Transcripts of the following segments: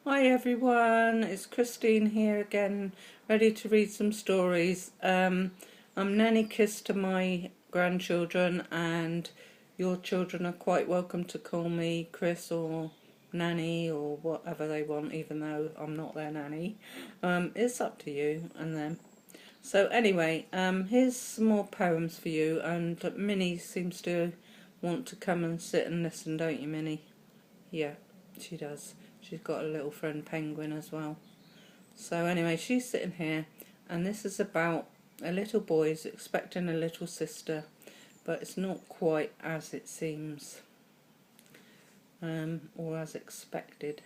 Hi everyone, it's Christine here again, ready to read some stories. I'm nanny kiss to my grandchildren, and your children are quite welcome to call me Chris or Nanny or whatever they want, even though I'm not their nanny. It's up to you and them. So anyway, here's some more poems for you, and Minnie seems to want to come and sit and listen, don't you, Minnie? Yeah, she does. She's got a little friend Penguin as well. So anyway, she's sitting here, and this is about a little boy who's expecting a little sister, but it's not quite as it seems, or as expected.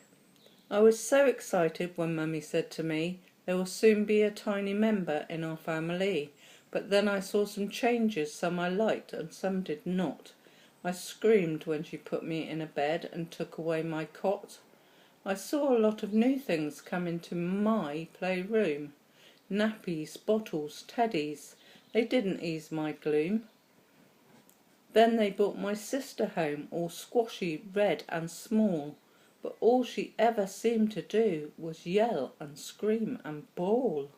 I was so excited when Mummy said to me, there will soon be a tiny member in our family, but then I saw some changes, some I liked and some did not. I screamed when she put me in a bed and took away my cot. I saw a lot of new things come into my playroom. Nappies, bottles, teddies. They didn't ease my gloom. Then they brought my sister home, all squashy, red and small, but all she ever seemed to do was yell and scream and bawl.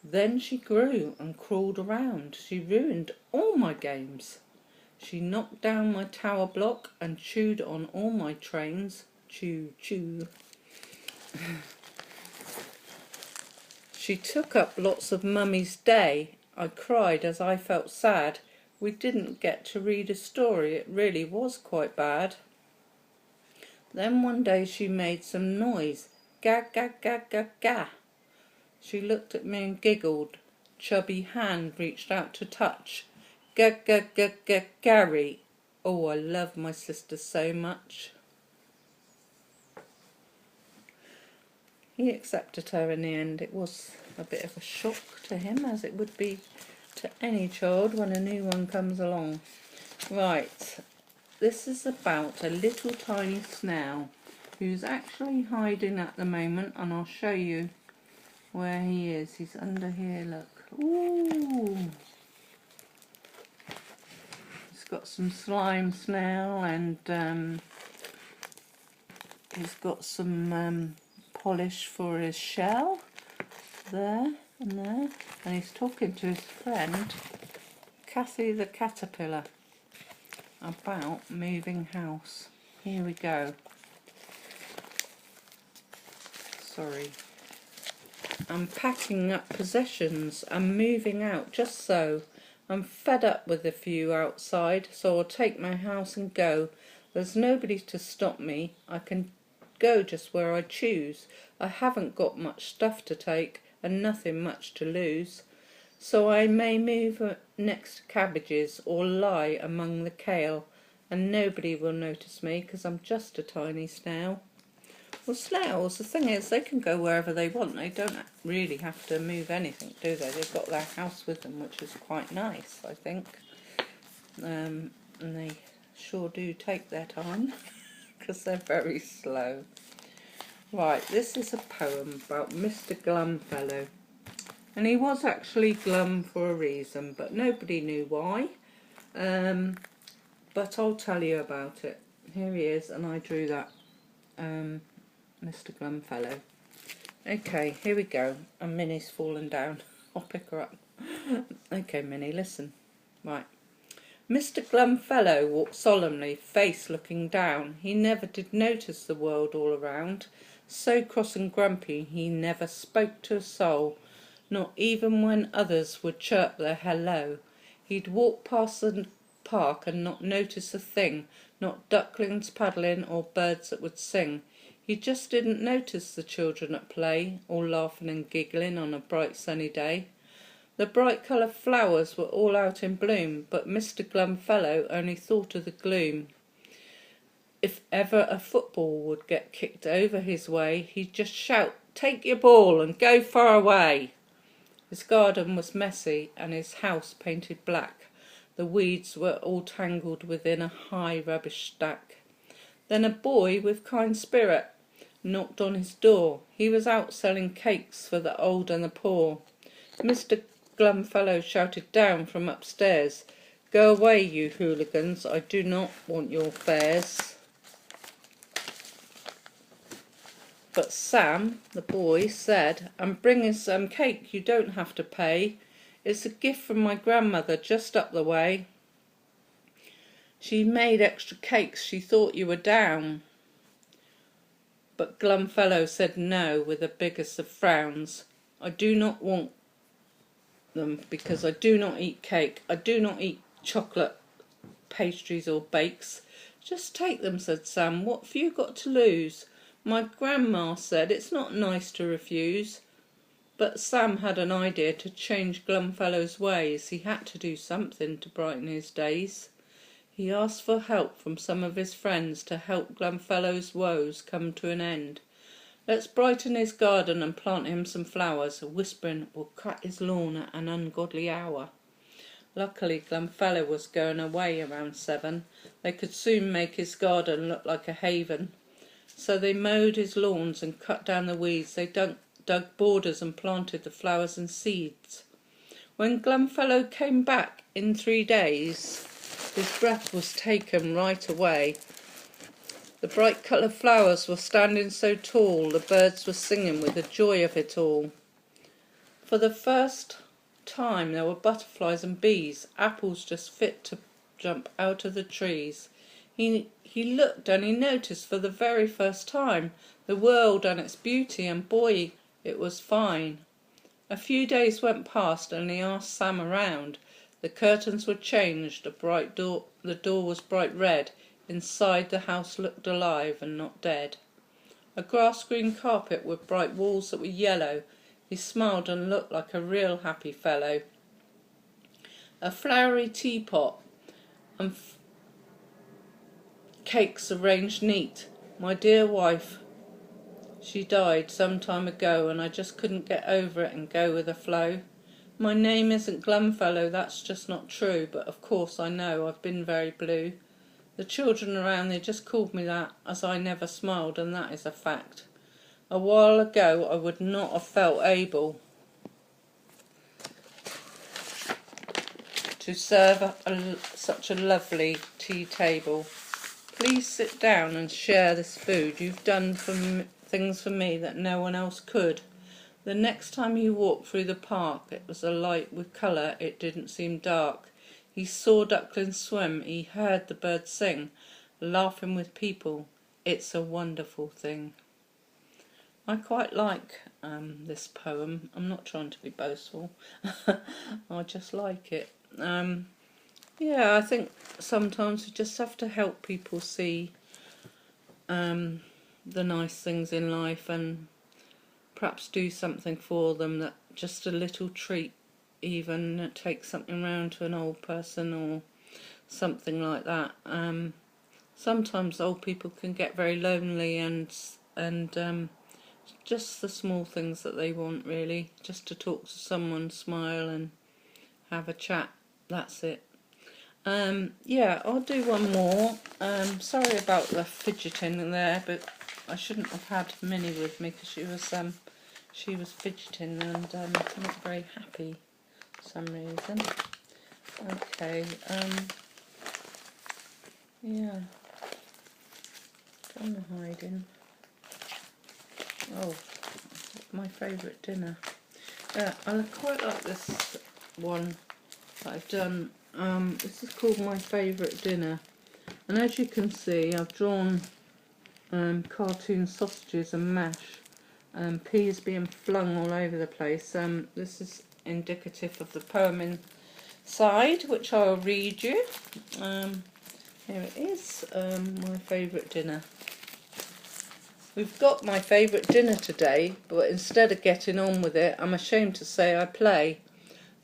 Then she grew and crawled around. She ruined all my games. She knocked down my tower block and chewed on all my trains. Chew, chew. She took up lots of Mummy's day. I cried as I felt sad. We didn't get to read a story. It really was quite bad. Then one day she made some noise. Ga, ga, ga, ga, ga. She looked at me and giggled. Chubby hand reached out to touch. Ga, ga, ga, ga, Gary. Oh, I love my sister so much. He accepted her in the end. It was a bit of a shock to him, as it would be to any child when a new one comes along. Right, this is about a little tiny snail who's actually hiding at the moment, and I'll show you where he is. He's under here, look. Ooh! He's got some slime snail, and he's got some polish for his shell there and there, and he's talking to his friend Cassie the caterpillar about moving house. Here we go. Sorry. I'm packing up possessions. I'm moving out just so. I'm fed up with a few outside, so I'll take my house and go. There's nobody to stop me. I can go just where I choose. I haven't got much stuff to take and nothing much to lose. So I may move next to cabbages or lie among the kale, and nobody will notice me because I'm just a tiny snail. Well, snails, the thing is, they can go wherever they want. They don't really have to move anything, do they? They've got their house with them, which is quite nice, I think. And they sure do take their time because they're very slow. Right, this is a poem about Mr. Glumfellow. And he was actually glum for a reason, but nobody knew why. But I'll tell you about it. Here he is, and I drew that Mr. Glumfellow. Okay, here we go. And Minnie's fallen down. I'll pick her up. Okay, Minnie, listen. Right. Mr. Glumfellow walked solemnly, face looking down. He never did notice the world all around. So cross and grumpy, he never spoke to a soul, not even when others would chirp their hello. He'd walk past the park and not notice a thing, not ducklings paddling or birds that would sing. He just didn't notice the children at play, all laughing and giggling on a bright sunny day. The bright coloured flowers were all out in bloom, but Mr. Glumfellow only thought of the gloom. If ever a football would get kicked over his way, he'd just shout, "Take your ball and go far away!" His garden was messy and his house painted black. The weeds were all tangled within a high rubbish stack. Then a boy with kind spirit knocked on his door. He was out selling cakes for the old and the poor. Mr. Glumfellow shouted down from upstairs, "Go away, you hooligans, I do not want your fares." But Sam, the boy, said, "I'm bringing some cake, you don't have to pay. It's a gift from my grandmother just up the way. She made extra cakes, she thought you were down." But Glumfellow said no, with the biggest of frowns. "I do not want them, because I do not eat cake. I do not eat chocolate, pastries or bakes." "Just take them," said Sam. "What have you got to lose? My grandma said it's not nice to refuse." But Sam had an idea to change Glumfellow's ways. He had to do something to brighten his days. He asked for help from some of his friends to help Glumfellow's woes come to an end. "Let's brighten his garden and plant him some flowers, whispering we'll cut his lawn at an ungodly hour." Luckily Glumfellow was going away around 7. They could soon make his garden look like a haven. So they mowed his lawns and cut down the weeds. They dug borders and planted the flowers and seeds. When Glumfellow came back in 3 days, his breath was taken right away. The bright coloured flowers were standing so tall, the birds were singing with the joy of it all. For the first time there were butterflies and bees, apples just fit to jump out of the trees. He looked and he noticed for the very first time the world and its beauty, and boy, it was fine. A few days went past and he asked Sam around. The curtains were changed, the door was bright red. Inside the house looked alive and not dead. A grass-green carpet with bright walls that were yellow. He smiled and looked like a real happy fellow. A flowery teapot and cakes arranged neat. My dear wife, she died some time ago, and I just couldn't get over it and go with the flow. My name isn't Glumfellow, that's just not true, but of course I know I've been very blue. The children around, they just called me that, as I never smiled, and that is a fact. A while ago I would not have felt able to serve such a lovely tea table. Please sit down and share this food. You've done things for me that no one else could. The next time he walked through the park, it was alight with colour, it didn't seem dark. He saw ducklings swim, he heard the birds sing, laughing with people. It's a wonderful thing. I quite like this poem. I'm not trying to be boastful. I just like it. Yeah, I think sometimes we just have to help people see the nice things in life, and perhaps do something for them, that just a little treat, even take something round to an old person or something like that. Sometimes old people can get very lonely, and just the small things that they want, really, just to talk to someone, smile and have a chat. That's it. Yeah, I'll do one more. Sorry about the fidgeting in there, but I shouldn't have had Minnie with me because she was fidgeting and not very happy for some reason. Okay, yeah, done the hiding. Oh, my favourite dinner. I quite like this one that I've done. This is called My Favourite Dinner, and as you can see I've drawn cartoon sausages and mash, peas being flung all over the place. This is indicative of the poem inside, which I'll read you. Here it is, My Favourite Dinner. We've got my favourite dinner today, but instead of getting on with it, I'm ashamed to say I play.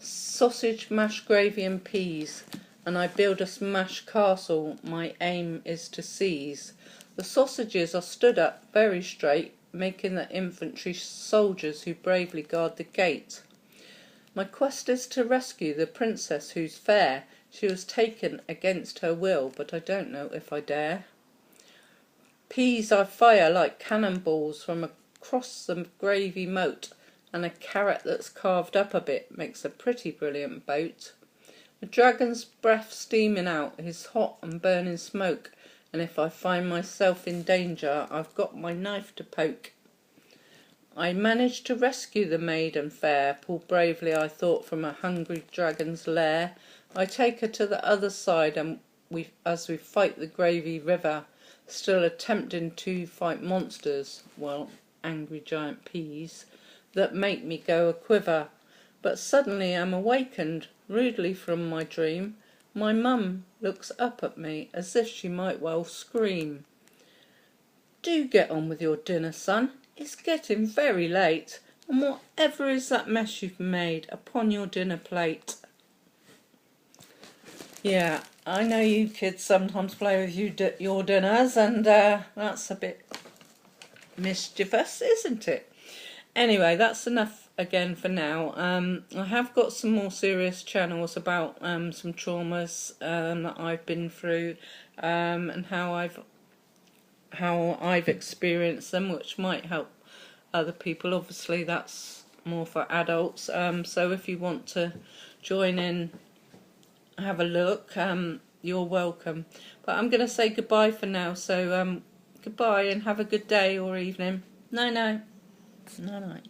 Sausage, mashed gravy and peas, and I build a smashed castle my aim is to seize. The sausages are stood up very straight, making the infantry soldiers who bravely guard the gate. My quest is to rescue the princess who's fair. She was taken against her will, but I don't know if I dare. Peas I fire like cannonballs from across the gravy moat, and a carrot that's carved up a bit makes a pretty brilliant boat. The dragon's breath steaming out, his hot and burning smoke, and if I find myself in danger, I've got my knife to poke. I managed to rescue the maiden fair, pulled bravely I thought from a hungry dragon's lair. I take her to the other side, and as we fight the gravy river, still attempting to fight monsters, well, angry giant peas, that make me go a quiver. But suddenly am awakened rudely from my dream. My mum looks up at me as if she might well scream. Do get on with your dinner, son. It's getting very late, and whatever is that mess you've made upon your dinner plate? Yeah, I know you kids sometimes play with your dinners, and that's a bit mischievous, isn't it? Anyway, that's enough again for now. I have got some more serious channels about some traumas that I've been through, and how I've experienced them, which might help other people. Obviously that's more for adults, so if you want to join in, have a look, you're welcome. But I'm going to say goodbye for now, so goodbye and have a good day or evening. Night night. Night night.